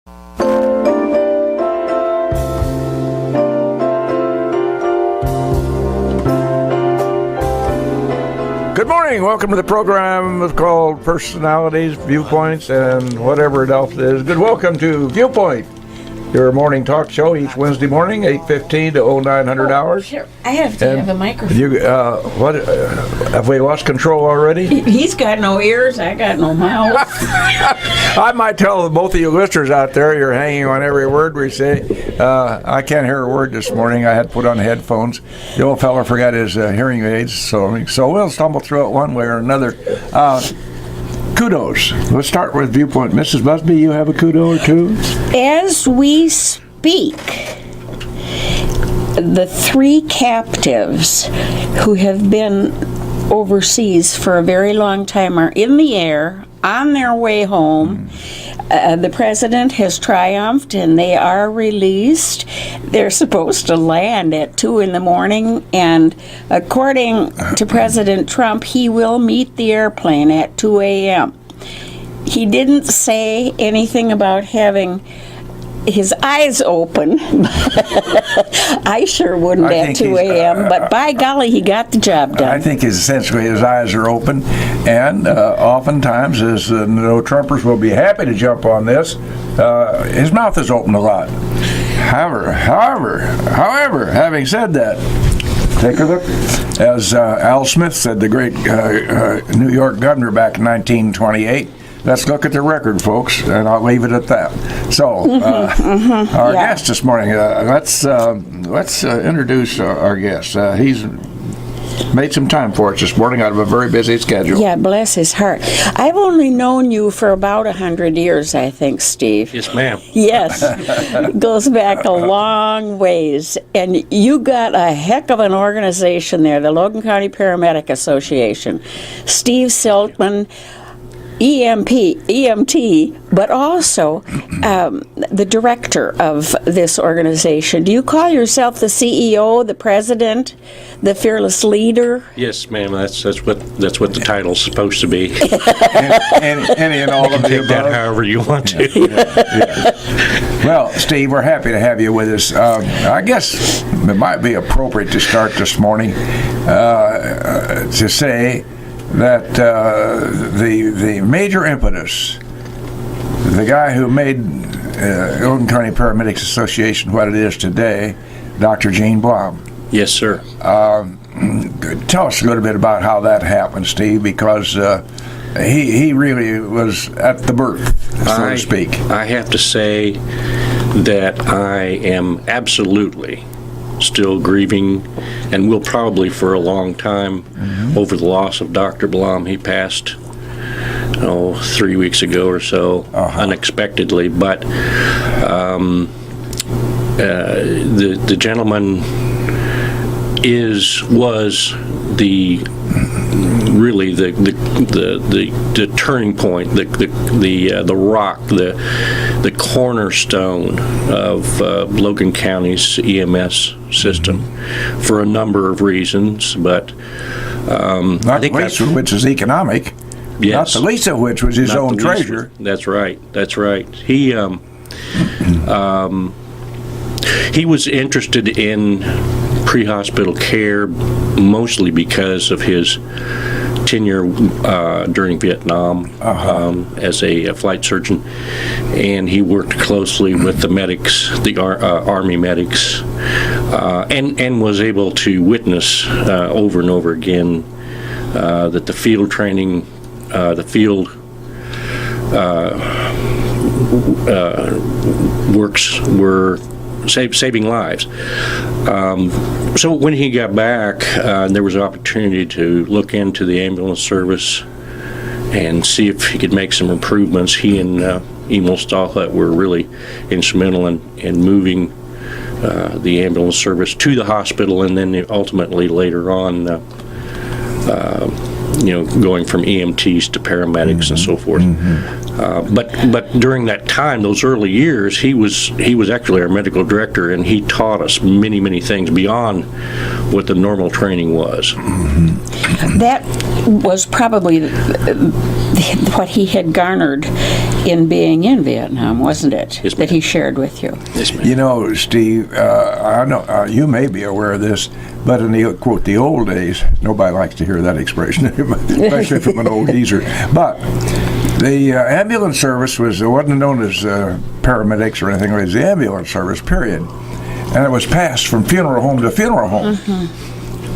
Good morning. Welcome to the program. It's called Personalities, Viewpoints, and whatever else it is. Good welcome to Viewpoint, your morning talk show each Wednesday morning, 8:15 to 0900 hours. Sure. I have to have a microphone. Have we lost control already? He's got no ears. I got no mouth. I might tell both of you listeners out there, you're hanging on every word we say. I can't hear a word this morning. I had to put on headphones. The old fella forgot his hearing aids, so we'll stumble through it one way or another. Kudos. Let's start with Viewpoint. Mrs. Busby, you have a kudo or two? As we speak, the 3 captives who have been overseas for a very long time are in the air on their way home. The president has triumphed and they are released. They're supposed to land at 2 in the morning, and according to President Trump, he will meet the airplane at 2 a.m. He didn't say anything about having his eyes open. I sure wouldn't at 2 a.m., but by golly, he got the job done. I think essentially his eyes are open, and oftentimes, as no Trumpers will be happy to jump on this, his mouth is open a lot. However, having said that, take a look. As Al Smith said, the great New York governor back in 1928, let's look at the record, folks, and I'll leave it at that. So, our guest this morning, let's introduce our guest. He's made some time for us this morning out of a very busy schedule. Yeah, bless his heart. I've only known you for about 100 years, I think, Steve. Yes, ma'am. Yes. Goes back a long ways. And you got a heck of an organization there, the Logan County Paramedic Association. Steve Siltman, EMT, but also the director of this organization. Do you call yourself the CEO, the president, the fearless leader? Yes, ma'am. That's what the title's supposed to be. Any and all of the Take that above. however you want to. Yeah. Well, Steve, we're happy to have you with us. I guess it might be appropriate to start this morning to say that the major impetus, the guy who made Logan County Paramedics Association what it is today, Dr. Gene Blom. Yes, sir. Tell us a little bit about how that happened, Steve, because he really was at the birth, so to speak. I have to say that I am absolutely still grieving, and will probably for a long time, over the loss of Dr. Blom. He passed 3 weeks ago or so, unexpectedly, but the gentleman was the turning point, the rock, the cornerstone of Logan County's EMS system for a number of reasons, but not the least of which is economic. Yes. Not the least of which was his own treasure. That's right. He was interested in pre-hospital care mostly because of his tenure during Vietnam as a flight surgeon, and he worked closely with the medics, the Army medics, and was able to witness over and over again that the field training, works were saving lives. So when he got back, there was an opportunity to look into the ambulance service and see if he could make some improvements. He and Emil Stahlet were really instrumental in moving the ambulance service to the hospital, and then ultimately later on going from EMTs to paramedics and so forth. But during that time, those early years, he was actually our medical director, and he taught us many things beyond what the normal training was. That was probably what he had garnered in being in Vietnam, wasn't it? Yes, that ma'am. he shared with you. Yes, ma'am. You know, Steve, I know you may be aware of this, but in the quote the old days, nobody likes to hear that expression, especially from an old geezer. But the ambulance service wasn't known as paramedics or anything. It was the ambulance service, period, and it was passed from funeral home to funeral home.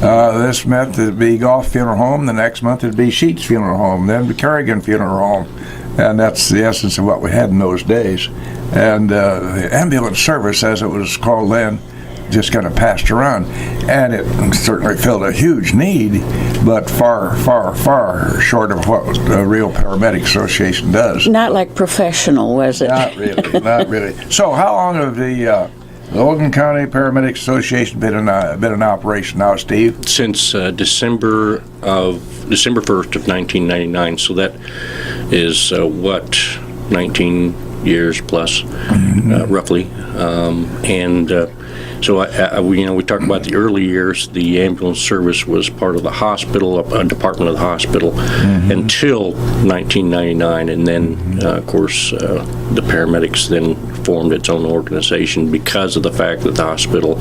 This month it'd be Goff Funeral Home. The next month it'd be Sheets Funeral Home. Then Kerrigan Funeral Home. And that's the essence of what we had in those days. And the ambulance service, as it was called then, just kind of passed around. And it certainly filled a huge need, but far, far, far short of what the real Paramedic Association does. Not like professional, was it? Not really, not really. So how long have the Logan County Paramedic Association been in operation now, Steve? Since December 1st of 1999, so that is 19 years plus, roughly, so we talk about the early years. The ambulance service was part of the hospital, a department of the hospital, until 1999, and then of course the paramedics then formed its own organization because of the fact that the hospital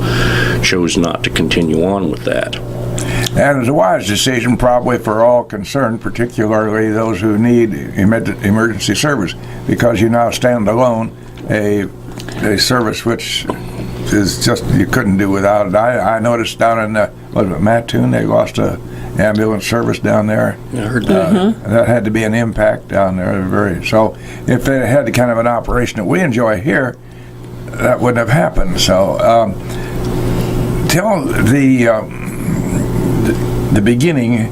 chose not to continue on with that. And it's a wise decision probably for all concerned, particularly those who need emergency service, because you now stand alone, a service which is just, you couldn't do without it. I noticed down in, Mattoon, they lost a ambulance service down there. I heard that. That had to be an impact down there. So if they had the kind of an operation that we enjoy here, that wouldn't have happened. So tell the beginning,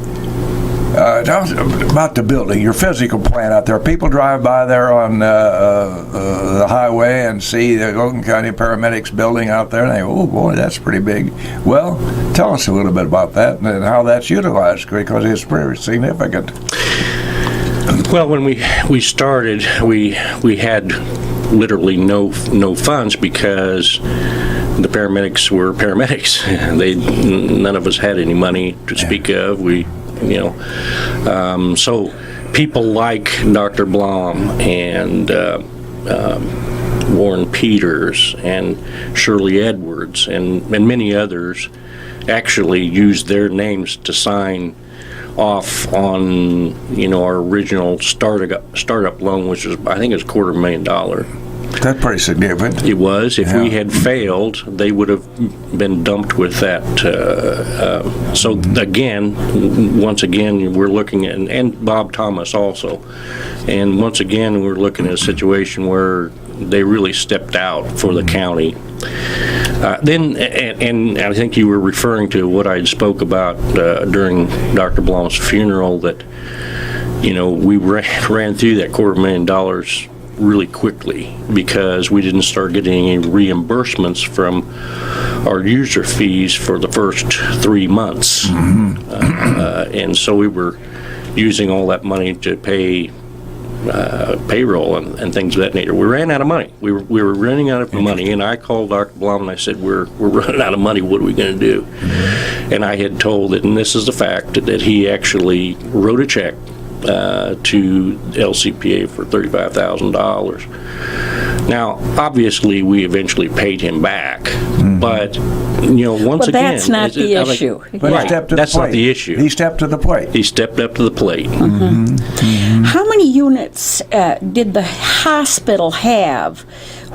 tell us about the building, your physical plant out there. People drive by there on the highway and see the Logan County Paramedics building out there, and they go, oh boy, that's pretty big. Well, tell us a little bit about that and how that's utilized, because it's pretty significant. Well, when we started, we had literally no funds because the paramedics were paramedics. None of us had any money to speak of. So people like Dr. Blom and Warren Peters and Shirley Edwards and many others actually used their names to sign off on our original startup loan, which was, I think, it was $250,000. That's pretty significant. It was. If we had failed, they would have been dumped with that. So again, once again, we're looking at, and Bob Thomas also, and once again, we're looking at a situation where they really stepped out for the county. Then, and I think you were referring to what I spoke about during Dr. Blom's funeral, that we ran through that $250,000 really quickly because we didn't start getting any reimbursements from our user fees for the first 3 months. And so we were using all that money to pay payroll and things of that nature. We ran out of money. We were running out of money, and I called Dr. Blom and I said, we're running out of money. What are we going to do? And I had told it, and this is the fact, that he actually wrote a check to LCPA for $35,000. Now, obviously, we eventually paid him back, but once again, that's not the issue. But right, he stepped to that's the plate. not the issue. He stepped to the plate. He stepped up to the plate. How many units did the hospital have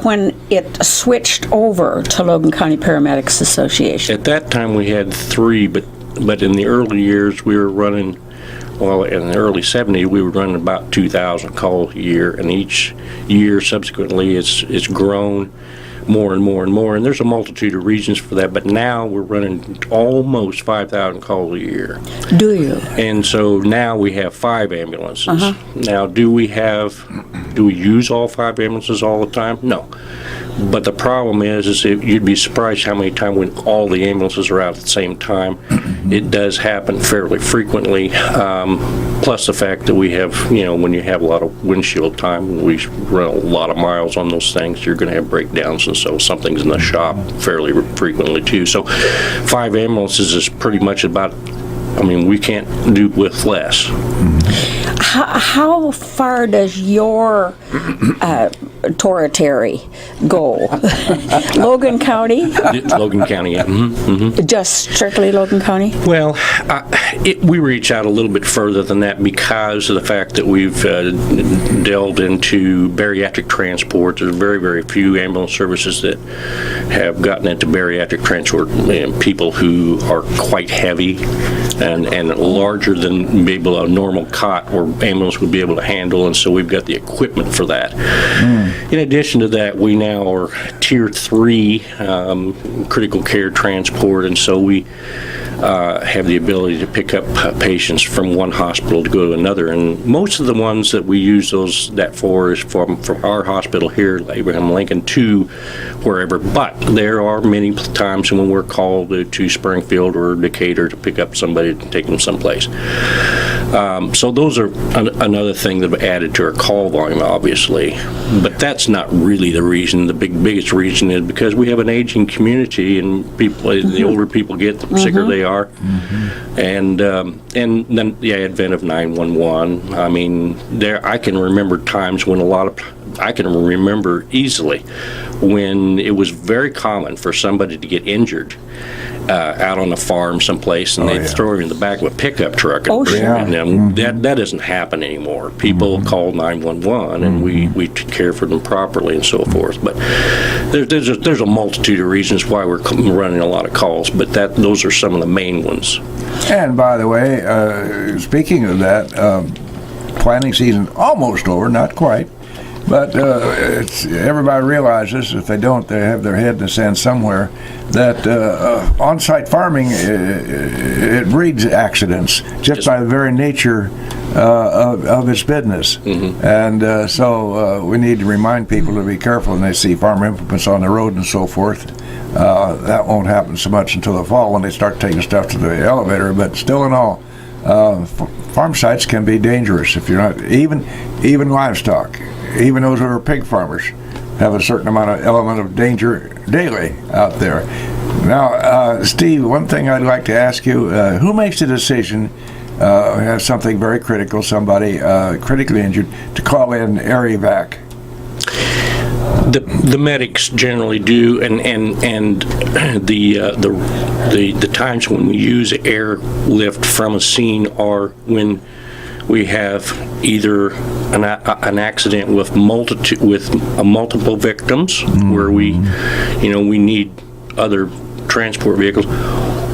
when it switched over to Logan County Paramedics Association? At that time, we had 3, but in the early years, we were running. Well, in the early 70s, we were running about 2,000 calls a year, and each year subsequently it's grown more and more and more, and there's a multitude of reasons for that, but now we're running almost 5,000 calls a year. Do you? And so now we have 5 ambulances. Now, do we use all 5 ambulances all the time? No. But the problem is you'd be surprised how many times when all the ambulances are out at the same time. It does happen fairly frequently. Plus the fact that we have, when you have a lot of windshield time, we run a lot of miles on those things, you're going to have breakdowns, and so something's in the shop fairly frequently too. So 5 ambulances is pretty much about, we can't do with less. How far does your territory go? Logan County? Logan County, yeah. Just strictly Logan County? Well, we reach out a little bit further than that because of the fact that we've delved into bariatric transport. There's very, very few ambulance services that have gotten into bariatric transport, people who are quite heavy and larger than maybe a normal cot or ambulance would be able to handle, and so we've got the equipment for that. In addition to that, we now are Tier 3 critical care transport, and so we have the ability to pick up patients from one hospital to go to another. And most of the ones that we use that for is from our hospital here, Abraham Lincoln, to wherever. But there are many times when we're called to Springfield or Decatur to pick up somebody to take them someplace. So those are another thing that added to our call volume, obviously. But that's not really the reason. The biggest reason is because we have an aging community, and people, the older people get, the sicker they are. And then the advent of 911. I mean, I can remember times when I can remember easily when it was very common for somebody to get injured out on a farm someplace, and they'd throw her in the back of a pickup truck. Oh, sure. And that doesn't happen anymore. People call 911, and we care for them properly and so forth. But there's a multitude of reasons why we're running a lot of calls, but those are some of the main ones. And by the way, speaking of that, planning season almost over, not quite. But everybody realizes if they don't, they have their head in the sand somewhere, that on-site farming, it breeds accidents just by the very nature of its business. And so we need to remind people to be careful when they see farm implements on the road and so forth. That won't happen so much until the fall when they start taking stuff to the elevator, but still in all, farm sites can be dangerous if you're not, even livestock. Even those who are pig farmers have a certain element of danger daily out there. Now, Steve, one thing I'd like to ask you, who makes the decision, have something very critical, somebody critically injured, to call in air evac? The medics generally do, and the times when we use airlift from a scene are when we have either an accident with multiple victims, where we need other transport vehicles,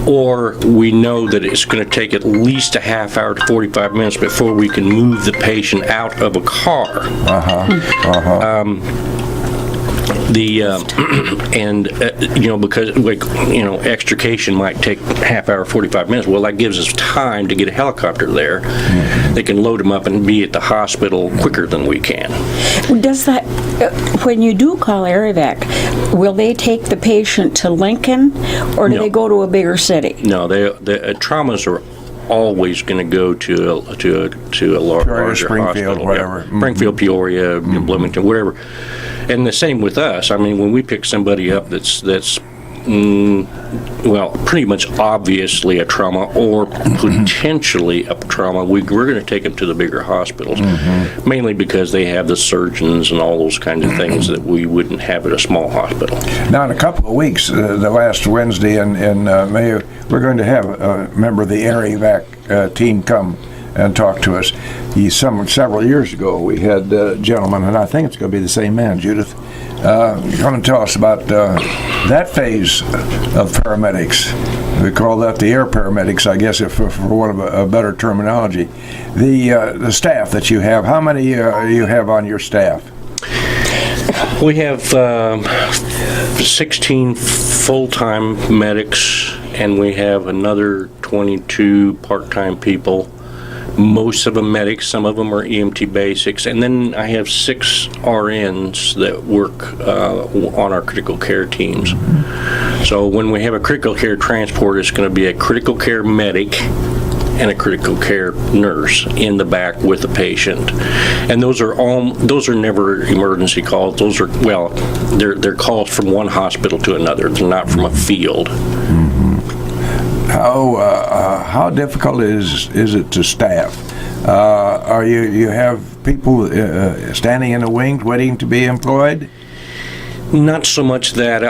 or we know that it's going to take at least a half hour to 45 minutes before we can move the patient out of a car. Because extrication might take half hour, 45 minutes. Well, that gives us time to get a helicopter there. They can load them up and be at the hospital quicker than we can. Does that, when you do call air evac, will they take the patient to Lincoln, or do they go to a bigger city? No, the traumas are always going to go to a larger Springfield, hospital, whatever. Springfield, Peoria, Bloomington, whatever. And the same with us. I mean, when we pick somebody up that's pretty much obviously a trauma or potentially a trauma, we're going to take them to the bigger hospitals, mainly because they have the surgeons and all those kinds of things that we wouldn't have at a small hospital. Now, in a couple of weeks, the last Wednesday in May, we're going to have a member of the air evac team come and talk to us. Several years ago, we had a gentleman, and I think it's going to be the same man, Judith, come and tell us about that phase of paramedics. We call that the air paramedics, I guess, for want of a better terminology. The staff that you have, how many you have on your staff? We have 16 full-time medics, and we have another 22 part-time people. Most of them medics, some of them are EMT basics, and then I have 6 RNs that work on our critical care teams. So when we have a critical care transport, it's going to be a critical care medic and a critical care nurse in the back with the patient. And those are never emergency calls. Those are, they're calls from one hospital to another. They're not from a field. How difficult is it to staff Are you have people standing in the wings waiting to be employed? Not so much that.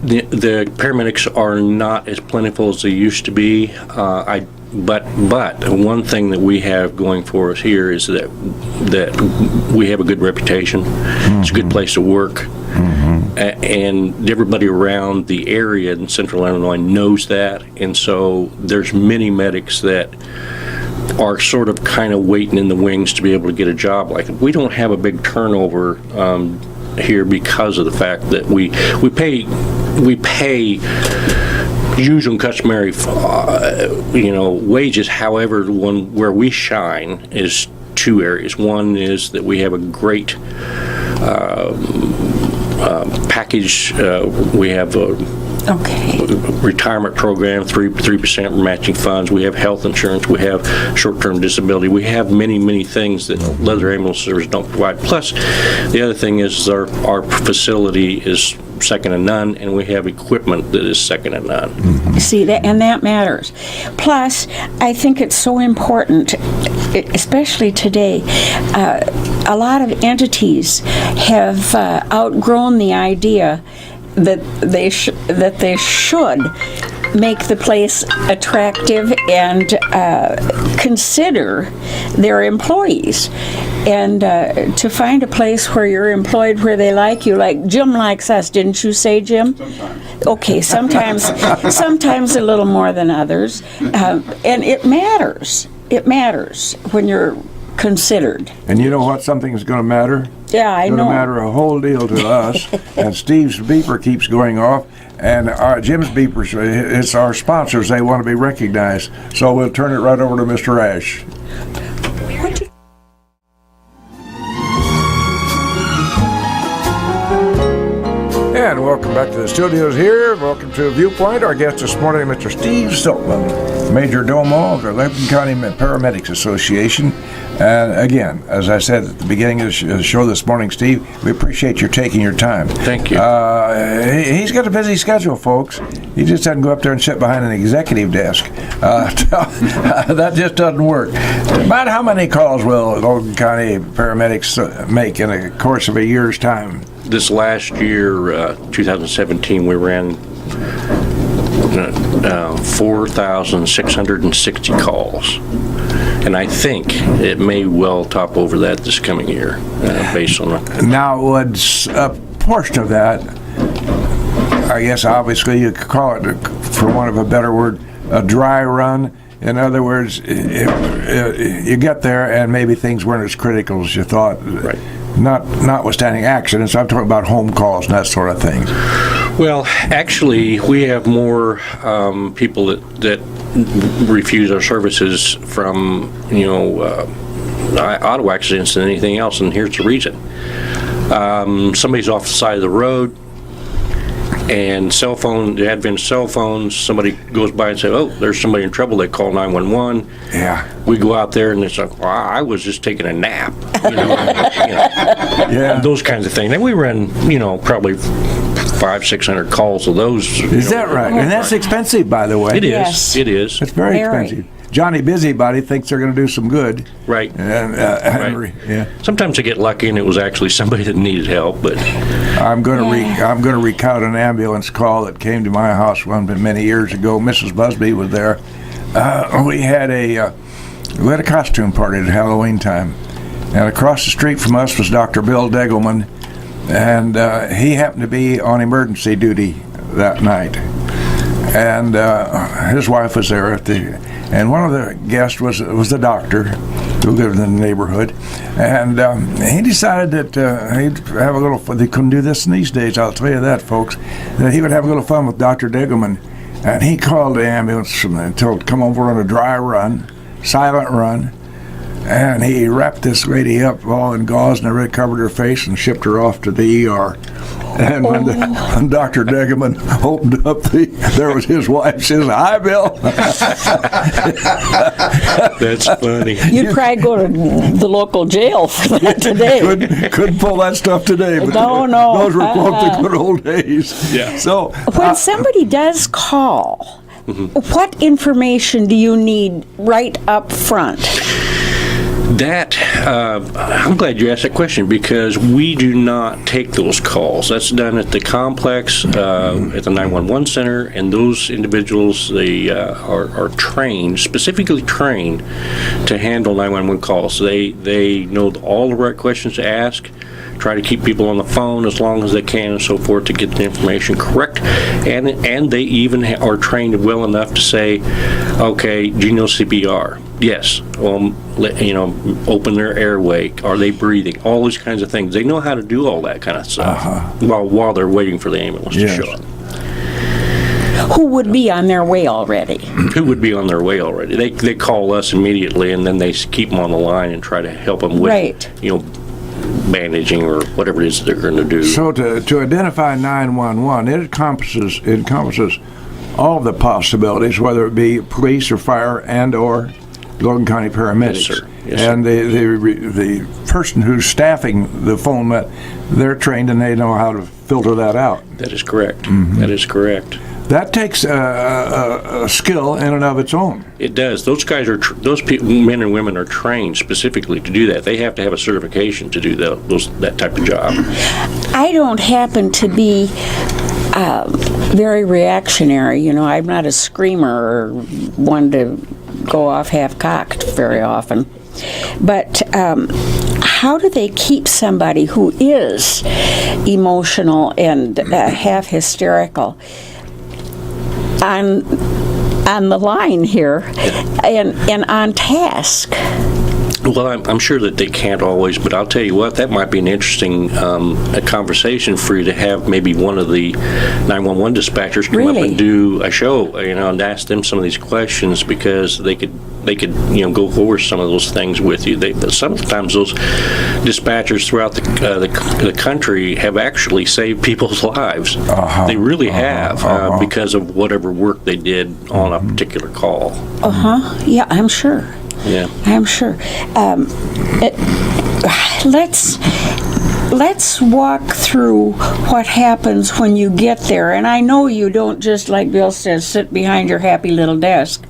The paramedics are not as plentiful as they used to be. But one thing that we have going for us here is that we have a good reputation. It's a good place to work. And everybody around the area in central Illinois knows that. And so there's many medics that are sort of kind of waiting in the wings to be able to get a job. Like, we don't have a big turnover here because of the fact that we pay usual and customary wages. However, where we shine is two areas. One is that we have a great package. We have a retirement program, 3% matching funds. We have health insurance. We have short-term disability. We have many things that Leather Ambulance Service don't provide. Plus, the other thing is our facility is second to none, and we have equipment that is second to none. See, that matters. Plus, I think it's so important, especially today. A lot of entities have outgrown the idea that they should make the place attractive and consider their employees. And to find a place where you're employed where they like you, like Jim likes us, didn't you say, Jim? Sometimes. Okay, sometimes a little more than others. And it matters. It matters when you're considered. And you know what? Something's going to matter. Yeah, I know. It's going to matter a whole deal to us. And Steve's beeper keeps going off. And Jim's beepers, it's our sponsors. They want to be recognized. So we'll turn it right over to Mr. Ash. And welcome back to the studios here. Welcome to Viewpoint. Our guest this morning, Mr. Steve Siltman, Major Domo of the Logan County Paramedics Association. And again, as I said at the beginning of the show this morning, Steve, we appreciate your taking your time. Thank you. He's got a busy schedule, folks. He just doesn't go up there and sit behind an executive desk. That just doesn't work. About how many calls will Logan County paramedics make in the course of a year's time? This last year, 2017, we ran 4,660 calls. And I think it may well top over that this coming year, based on the... Now, would a portion of that, I guess obviously you could call it, for want of a better word, a dry run. In other words, you get there and maybe things weren't as critical as you thought. Right. Notwithstanding accidents, I'm talking about home calls and that sort of thing. Well, actually, we have more people that refuse our services from, auto accidents than anything else, and here's the reason. Somebody's off the side of the road, and the advent of cell phones, somebody goes by and says, oh, there's somebody in trouble, they call 911. Yeah. We go out there and it's like, well, I was just taking a nap. Yeah. Those kinds of things. And we run, probably 500-600 calls of those. Is that right? And that's expensive, by the way. It is. Yes. It is. It's very expensive. Johnny Busybody thinks they're going to do some good. Right. And, right. Yeah. Sometimes I get lucky and it was actually somebody that needed help, but I'm going to recount an ambulance call that came to my house many years ago. Mrs. Busby was there. We had a costume party at Halloween time, and across the street from us was Dr. Bill Degelman, and he happened to be on emergency duty that night, and his wife was there and one of the guests was the doctor who lived in the neighborhood, and he decided that he'd have a little fun. They couldn't do this in these days, I'll tell you that, folks, that he would have a little fun with Dr. Degelman, and he called the ambulance and told to come over on a dry run, silent run, and he wrapped this lady up all in gauze and everything, covered her face, and shipped her off to the ER. And when Dr. Degelman opened up, there was his wife. She says, "Hi, Bill." that's funny. You'd probably go to the local jail for that today. Couldn't pull that stuff today. But No. Those were quite the good old days. Yeah. So When somebody does call, what information do you need right up front? That, I'm glad you asked that question, because we do not take those calls. That's done at the complex, at the 911 center, and those individuals, they are trained, specifically trained, to handle 911 calls. They know all the right questions to ask, try to keep people on the phone as long as they can and so forth to get the information correct, and they even are trained well enough to say, okay, do you know CPR? Yes. Open their airway. Are they breathing? All these kinds of things. They know how to do all that kind of stuff while they're waiting for the ambulance to show up. Who would be on their way already? Who would be on their way already? They call us immediately, and then they keep them on the line and try to help them with, bandaging or whatever it is they're going to do. So to identify 911, it encompasses all the possibilities, whether it be police or fire and or Logan County Paramedics. Yes, sir. Yes, sir. And the person who's staffing the phone, they're trained and they know how to filter that out. That is correct. Mm-hmm. That is correct. That takes a skill in and of its own. It does. Those guys men and women are trained specifically to do that. They have to have a certification to do that type of job. I don't happen to be very reactionary. I'm not a screamer or one to go off half-cocked very often. But how do they keep somebody who is emotional and half hysterical on the line here and on task? Well, I'm sure that they can't always, but I'll tell you what, that might be an interesting a conversation for you to have maybe one of the 911 dispatchers come up and do a show, and ask them some of these questions, because they could go over some of those things with you. Sometimes those dispatchers throughout the country have actually saved people's lives. They really have, because of whatever work they did on a particular call. Yeah, I'm sure. Yeah, I'm sure. Let's walk through what happens when you get there. And I know you don't just, like Bill says, sit behind your happy little desk.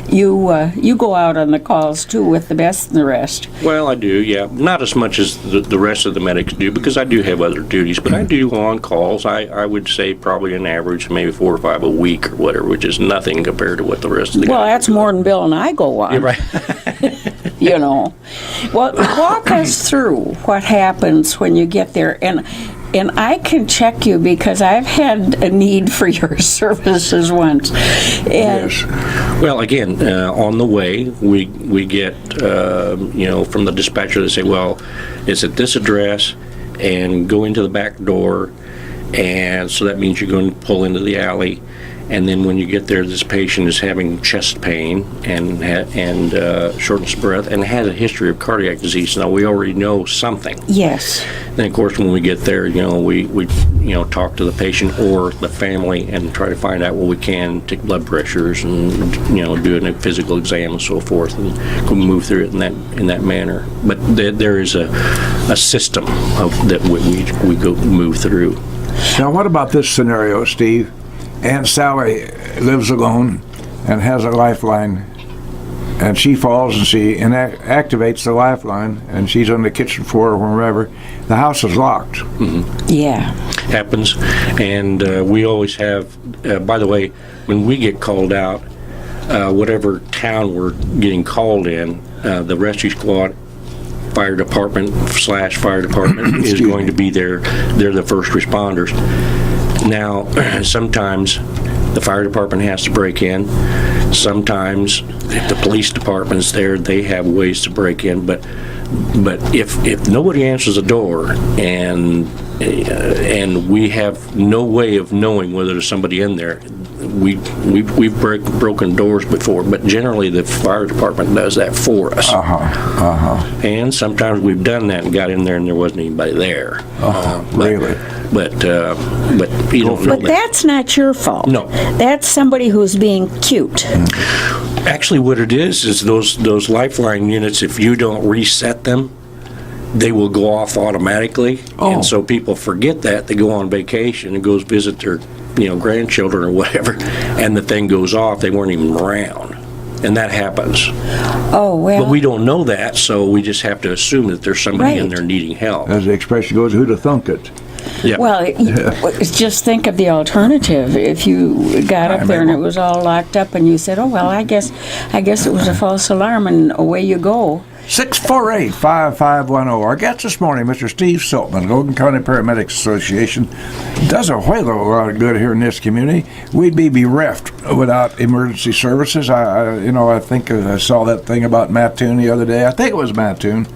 You go out on the calls too with the best and the rest. Well, I do, yeah. Not as much as the rest of the medics do, because I do have other duties, but I do on calls. I would say probably an average maybe 4 or 5 a week or whatever, which is nothing compared to what the rest of the guys Well, that's more than Bill and I go on. You're right. Well, walk us through what happens when you get there, and I can check you because I've had a need for your services once. Yes. Well, again, on the way, we get, from the dispatcher, they say, well, it's at this address, and go into the back door, and so that means you're going to pull into the alley. And then when you get there, this patient is having chest pain and shortness of breath and has a history of cardiac disease. Now, we already know something. Yes. Then, of course, when we get there, we talk to the patient or the family and try to find out what we can, take blood pressures and, do a physical exam and so forth, and move through it in that manner. But there is a system that we go move through. Now, what about this scenario, Steve? Aunt Sally lives alone and has a lifeline, and she falls and she activates the lifeline, and she's on the kitchen floor or wherever. The house is locked. Mm-hmm. Yeah. Happens, and we always have, by the way, when we get called out, whatever town we're getting called in, the rescue squad, fire department is going to be there. They're the first responders. Now, sometimes the fire department has to break in. Sometimes, if the police department's there, they have ways to break in. But if nobody answers the door and we have no way of knowing whether there's somebody in there, we've broken doors before. But generally, the fire department does that for us. And sometimes we've done that and got in there and there wasn't anybody there. Really? But you don't know. But that's not your fault. No. That's somebody who's being cute. Actually, what it is those lifeline units, if you don't reset them, they will go off automatically. And so people forget that. They go on vacation and go visit their grandchildren or whatever, and the thing goes off. They weren't even around. And that happens. Oh, well. But we don't know that, so we just have to assume that there's somebody in Right. there needing help. As the expression goes, who'd have thunk it? Yeah. Well, just think of the alternative. If you got up there and it was all locked up and you said, oh, well, I guess it was a false alarm, and away you go. 648-5510. Our guest this morning, Mr. Steve Siltman, Logan County Paramedics Association, does a whole lot of good here in this community. We'd be bereft without emergency services. I think I saw that thing about Mattoon the other day. I think it was Mattoon,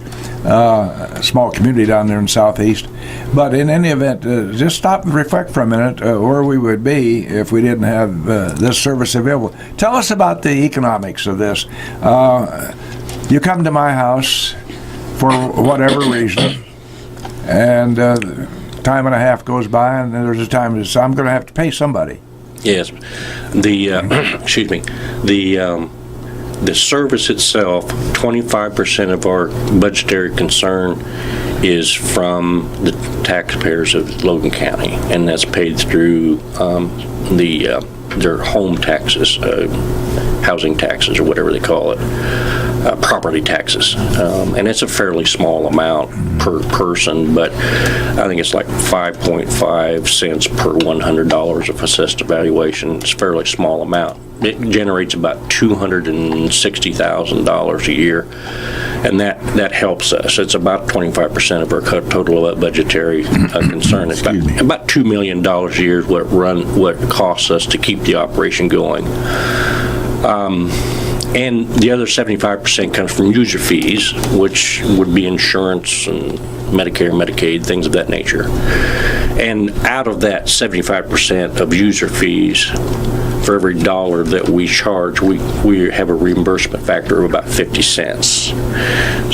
a small community down there in Southeast. But in any event, just stop and reflect for a minute where we would be if we didn't have this service available. Tell us about the economics of this. You come to my house for whatever reason, and time and a half goes by, and there's a time that I'm going to have to pay somebody. Yes. The excuse me. The service itself, 25% of our budgetary concern is from the taxpayers of Logan County, and that's paid through their home taxes, housing taxes, or whatever they call it, property taxes. And it's a fairly small amount per person, but I think it's like 5.5 cents per $100 of assessed evaluation. It's a fairly small amount. It generates about $260,000 a year, and that helps us. It's about 25% of our total budgetary concern. It's about $2 million a year is what costs us to keep the operation going. And the other 75% comes from user fees, which would be insurance and Medicare, Medicaid, things of that nature. And out of that 75% of user fees, for every dollar that we charge, we have a reimbursement factor of about 50 cents.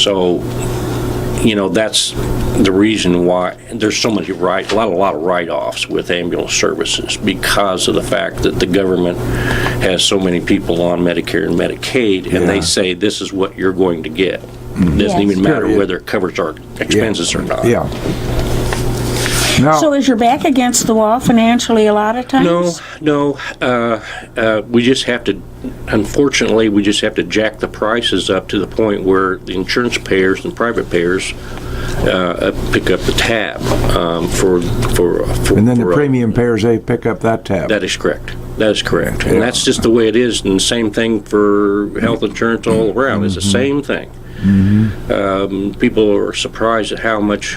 So, that's the reason why there's so many a lot of write-offs with ambulance services, because of the fact that the government has so many people on Medicare and Medicaid, and they say this is what you're going to get. It doesn't even matter whether it covers our expenses or not. Yeah. No. So is your back against the wall financially a lot of times? No. We just have to, unfortunately, jack the prices up to the point where the insurance payers and private payers pick up the tab for and then the premium payers, they pick up that tab. That is correct. And that's just the way it is. And the same thing for health insurance all around. It's the same thing. People are surprised at how much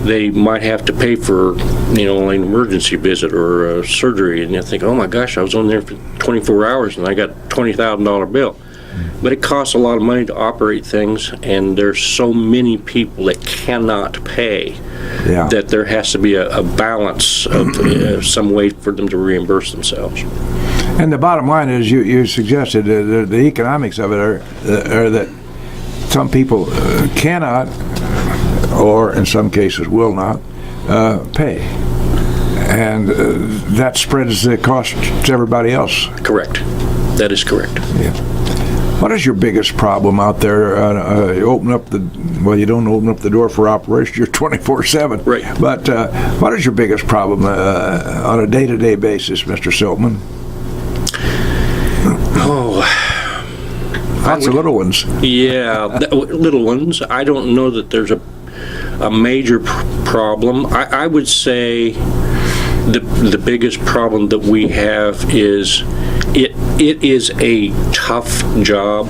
they might have to pay for, an emergency visit or a surgery, and you think, oh my gosh, I was on there for 24 hours and I got a $20,000 bill. But it costs a lot of money to operate things, and there's so many people that cannot pay that there has to be a balance of some way for them to reimburse themselves. And the bottom line is, you suggested the economics of it are that some people cannot, or in some cases will not, pay. And that spreads the cost to everybody else. Correct. That is correct. Yeah. What is your biggest problem out there? You don't open up the door for operation, you're 24/7. Right. But what is your biggest problem on a day-to-day basis, Mr. Siltman? Lots of little ones. Yeah, little ones. I don't know that there's a major problem. I would say the biggest problem that we have is it is a tough job.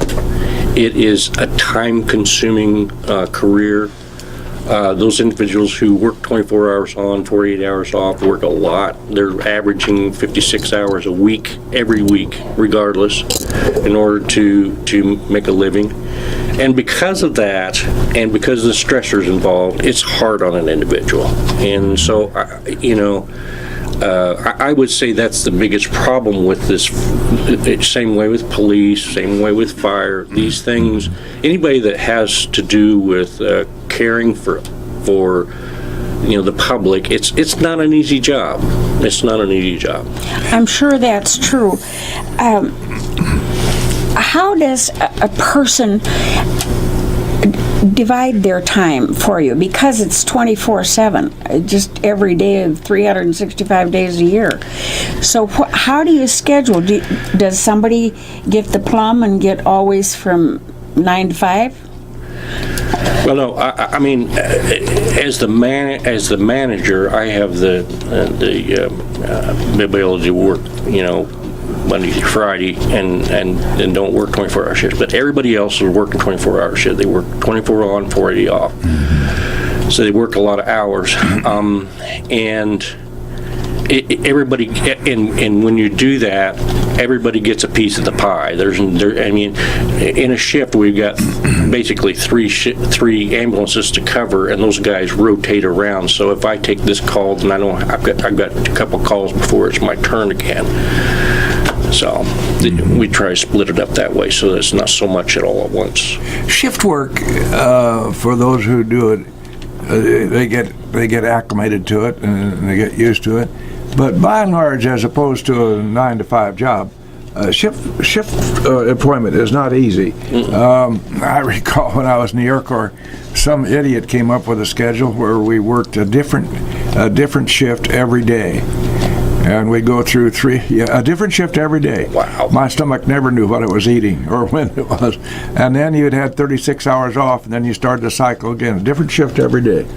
It is a time-consuming career. Those individuals who work 24 hours on, 48 hours off, work a lot. They're averaging 56 hours a week, every week, regardless, in order to make a living. And because of that, and because of the stressors involved, it's hard on an individual. And so, I would say that's the biggest problem with this. Same way with police, same way with fire. These things, anybody that has to do with caring for the public, it's not an easy job. It's not an easy job. I'm sure that's true. How does a person divide their time for you? Because it's 24/7, just every day of 365 days a year. So how do you schedule? Does somebody get the plum and get always from 9 to 5? Well, no, I mean, as the manager, I have the ability to work, Monday through Friday, and don't work 24-hour shifts. But everybody else is working 24-hour shifts. They work 24 on, 480 off. So they work a lot of hours, and everybody, and when you do that, everybody gets a piece of the pie. In a shift, we've got basically three ambulances to cover, and those guys rotate around. So if I take this call, then I know I've got a couple calls before it's my turn again. So we try to split it up that way, so that it's not so much at all at once. Shift work, for those who do it, they get acclimated to it and they get used to it. But by and large, as opposed to a 9 to 5 job, shift employment is not easy. I recall when I was in the Air Corps, some idiot came up with a schedule where we worked a different shift every day. And we'd go through a different shift every day. Wow. My stomach never knew what it was eating or when it was. And then you'd had 36 hours off, and then you started to cycle again. A different shift every day.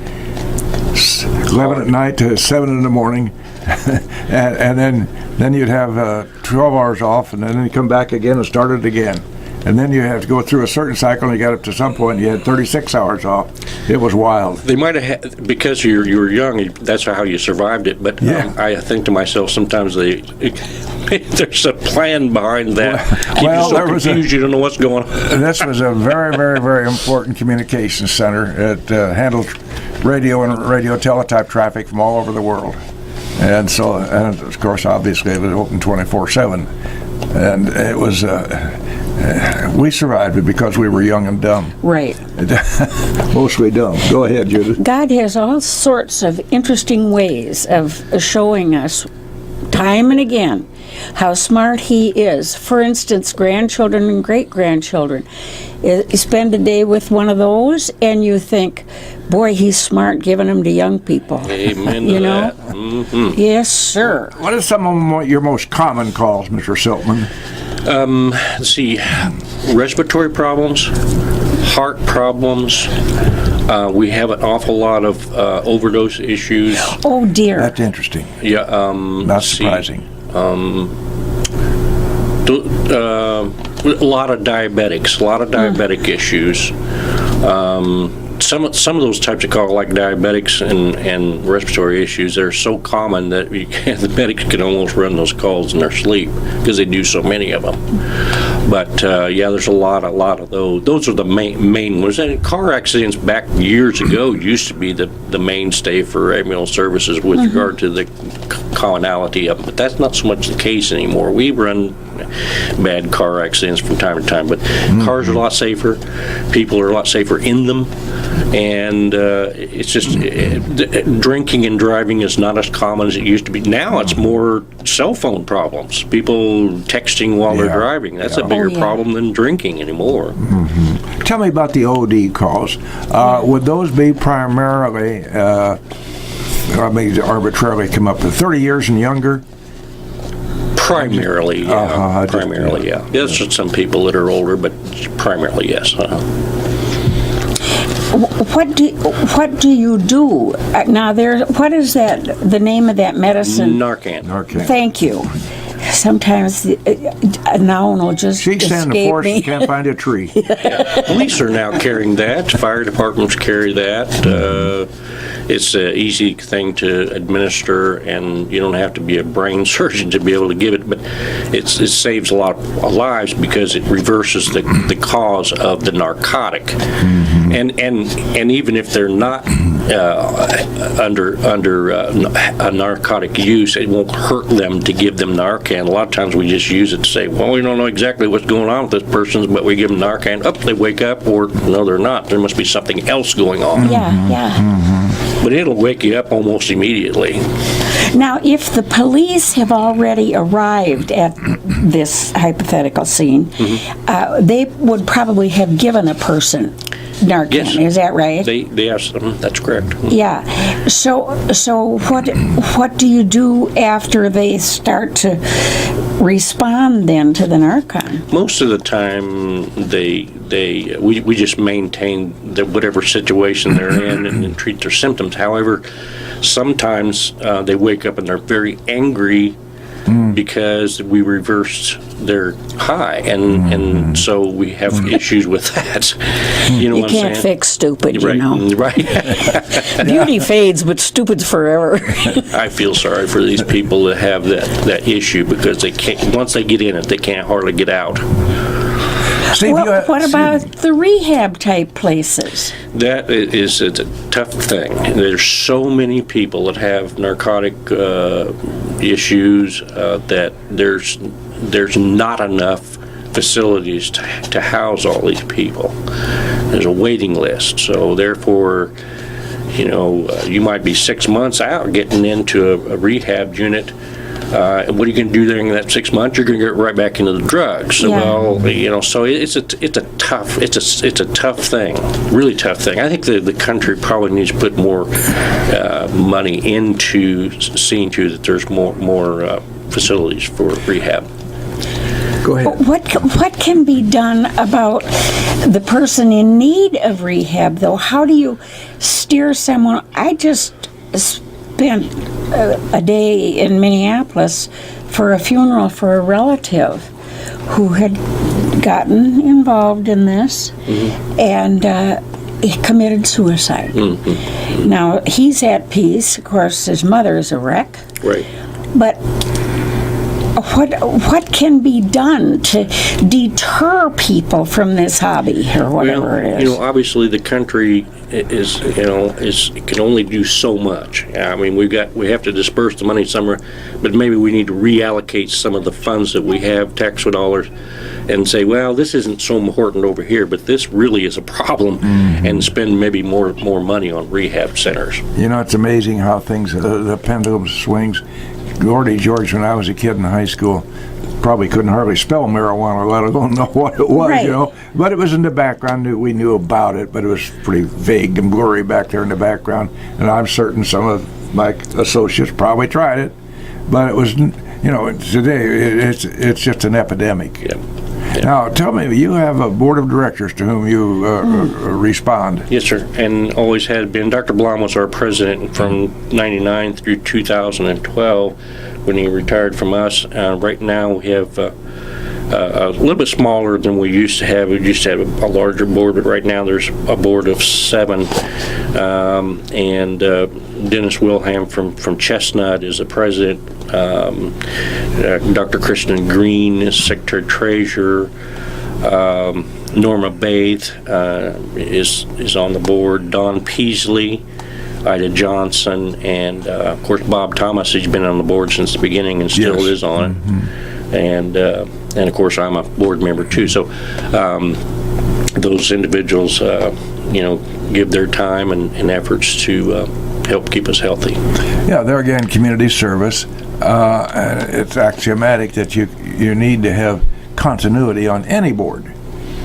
11 at night to 7 in the morning. and then you'd have 12 hours off, and then you come back again and start it again. And then you have to go through a certain cycle, and you got up to some point, and you had 36 hours off. It was wild. They might have had, because you were young, that's how you survived it. But I think to myself, sometimes there's a plan behind that. Keep you so confused, you don't know what's going on. This was a very, very, very important communications center. It handled radio and radio teletype traffic from all over the world. And so, and of course, obviously, it was open 24/7. And it was... we survived it because we were young and dumb. Right. Mostly dumb. Go ahead, Judy. God has all sorts of interesting ways of showing us time and again how smart He is. For instance, grandchildren and great-grandchildren. You spend a day with one of those, and you think, boy, He's smart giving them to young people. Amen to that. Mm-hmm. Yes, sir. What are some of your most common calls, Mr. Siltman? Let's see, respiratory problems, heart problems. We have an awful lot of overdose issues. Oh, dear. That's interesting. Yeah. Not surprising. A lot of diabetic issues. Some of those types of calls, like diabetics and respiratory issues, they're so common that the medics can almost run those calls in their sleep because they do so many of them. But there's a lot of those. Those are the main ones. And car accidents back years ago used to be the mainstay for ambulance services with regard to the commonality of them. But that's not so much the case anymore. We run bad car accidents from time to time, but cars are a lot safer. People are a lot safer in them. And it's just drinking and driving is not as common as it used to be. Now it's more cell phone problems. People texting while they're driving. That's a bigger problem than drinking anymore. Mm-hmm. Tell me about the OD calls. Would those be primarily, arbitrarily come up with 30 years and younger? Primarily, yeah. Primarily, yeah. There's some people that are older, but primarily, yes. What do you do now? What is that? The name of that medicine? Narcan. Thank you. Sometimes a noun will just She's in the forest and can't find a tree. Police are now carrying that. Fire departments carry that. It's an easy thing to administer, and you don't have to be a brain surgeon to be able to give it, but it saves a lot of lives because it reverses the cause of the narcotic. Mm-hmm. And even if they're not under a narcotic use, it won't hurt them to give them Narcan. A lot of times we just use it to say, well, we don't know exactly what's going on with this person, but we give them Narcan. They wake up, or no, they're not. There must be something else going on. Yeah. Mm-hmm. But it'll wake you up almost immediately. Now, if the police have already arrived at this hypothetical scene, they would probably have given a person Narcan, Yes. is that right? They asked them, that's correct. Yeah. So what do you do after they start to respond then to the Narcan? Most of the time, we just maintain whatever situation they're in and treat their symptoms. However, sometimes they wake up and they're very angry because we reversed their high, and so we have issues with that. You know You what I'm saying? can't fix stupid, Right, you know. right. Beauty fades, but stupid's forever. I feel sorry for these people that have that issue because they can't. Once they get in it, they can't hardly get out. Steve, Well, what about the rehab type places? That is a tough thing. There's so many people that have narcotic issues that there's not enough facilities to house all these people. There's a waiting list, so therefore, you might be 6 months out getting into a rehab unit. What are you going to do during that 6 months? You're going to get right back into the drugs. So, Yeah. so it's a tough thing, really tough thing. I think the country probably needs to put more money into seeing to that there's more facilities for rehab. go ahead. What can be done about the person in need of rehab, though? How do you steer someone? I just spent a day in Minneapolis for a funeral for a relative who had gotten involved in this and he committed suicide. Now, he's at peace. Of course, his mother is a wreck. Right. But what can be done to deter people from this hobby or whatever it is? Obviously the country can only do so much. I mean, we have to disperse the money somewhere, but maybe we need to reallocate some of the funds that we have, tax dollars, and say, well, this isn't so important over here, but this really is a problem, and spend maybe more money on rehab centers. It's amazing how things, the pendulum swings. Gordy George, when I was a kid in high school, probably couldn't hardly spell marijuana, let alone know what it was, Right. But it was in the background. We knew about it, but it was pretty vague and blurry back there in the background. And I'm certain some of my associates probably tried it, but it was, today it's just an epidemic. Yeah. Now, tell me, you have a board of directors to whom you respond. Yes, sir, and always has been. Dr. Blom was our president from 99 through 2012 when he retired from us. Right now we have a little bit smaller than we used to have. We used to have a larger board, but right now there's a board of 7. And Dennis Wilhelm from Chestnut is the president. Dr. Kristen Green is secretary-treasurer. Norma Baith is on the board. Don Peasley, Ida Johnson, and of course Bob Thomas. He's been on the board since the beginning and still Yes. is on it. And of course I'm a board member too. So those individuals, give their time and efforts to help keep us healthy. Yeah, there again, community service. And it's axiomatic that you need to have continuity on any board.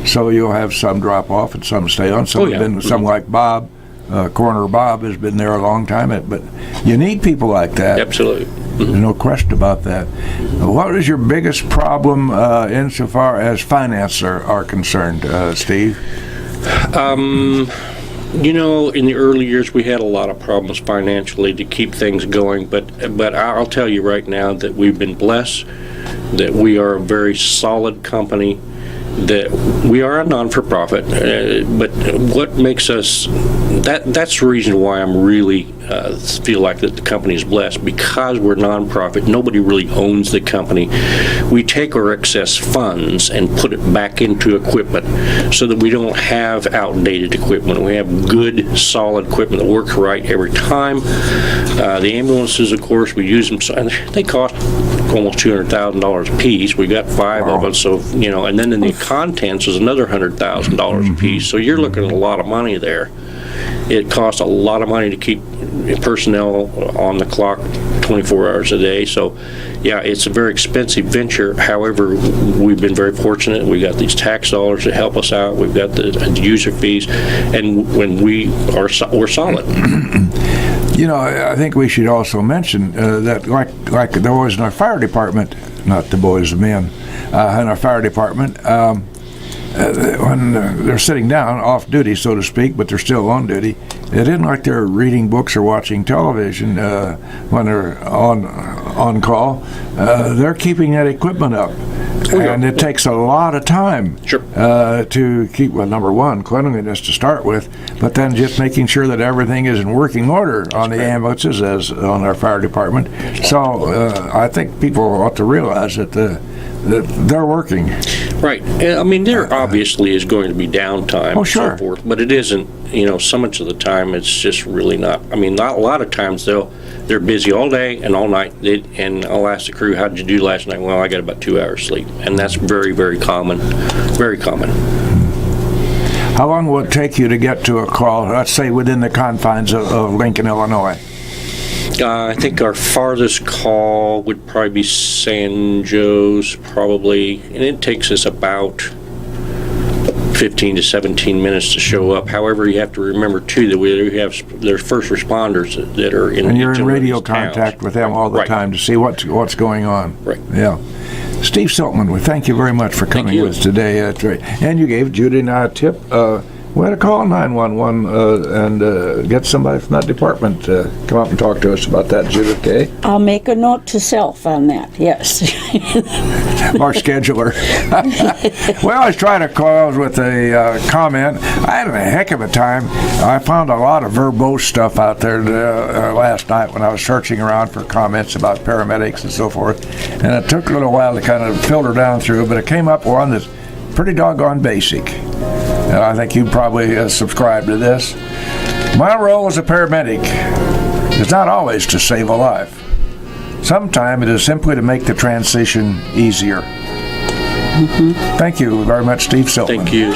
So you'll have some drop off and some stay on. Some like Bob, Coroner Bob has been there a long time. But you need people like that. Absolutely. There's no question about that. What is your biggest problem insofar as finance are concerned, Steve? In the early years, we had a lot of problems financially to keep things going, but I'll tell you right now that we've been blessed, that we are a very solid company, that we are a non-for-profit, but what makes us, that's the reason why I'm really feel like that the company is blessed, because we're non-profit. Nobody really owns the company. We take our excess funds and put it back into equipment so that we don't have outdated equipment. We have good, solid equipment that works right every time. The ambulances, of course, we use them, and they cost almost $200,000 a piece. We got 5 of them, so, and then in the contents is another $100,000 a piece. So you're looking at a lot of money there. It costs a lot of money to keep personnel on the clock 24 hours a day. So, yeah, it's a very expensive venture. However, we've been very fortunate. We got these tax dollars to help us out. We've got the user fees, and when we're solid. You know, I think we should also mention that like the boys in our fire department, not the boys, the men in our fire department, when they're sitting down off duty, so to speak, but they're still on duty, it isn't like they're reading books or watching television when they're on call. They're keeping that equipment up. And it takes a lot of time to keep, well, number one, cleanliness to start with, but then just making sure that everything is in working order on the ambulances as on our fire department. So I think people ought to realize that they're working. Right. I mean, there obviously is going to be downtime and so forth, but it isn't, so much of the time it's just really not. I mean, not a lot of times they're busy all day and all night, and I'll ask the crew, how did you do last night? Well, I got about 2 hours sleep, and that's very, very common, very common. How long will it take you to get to a call, let's say within the confines of Lincoln, Illinois? I think our farthest call would probably be San Joe's, probably, and it takes us about 15 to 17 minutes to show up. However, you have to remember too that there's first responders that are in. And you're in radio contact with them all the time to see what's going on. Right. Yeah. Steve Siltman, we thank you very much for coming with us today. And you gave Judy and I a tip. We had to call 911 and get somebody from that department to come up and talk to us about that, Judy, okay? I'll make a note to self on that, yes. Our scheduler. We always try to close with a comment. I had a heck of a time. I found a lot of verbose stuff out there last night when I was searching around for comments about paramedics and so forth. And it took a little while to kind of filter down through, but it came up one that's pretty doggone basic. And I think you probably subscribe to this. My role as a paramedic is not always to save a life. Sometimes it is simply to make the transition easier. Thank you very much, Steve Siltman. Thank you.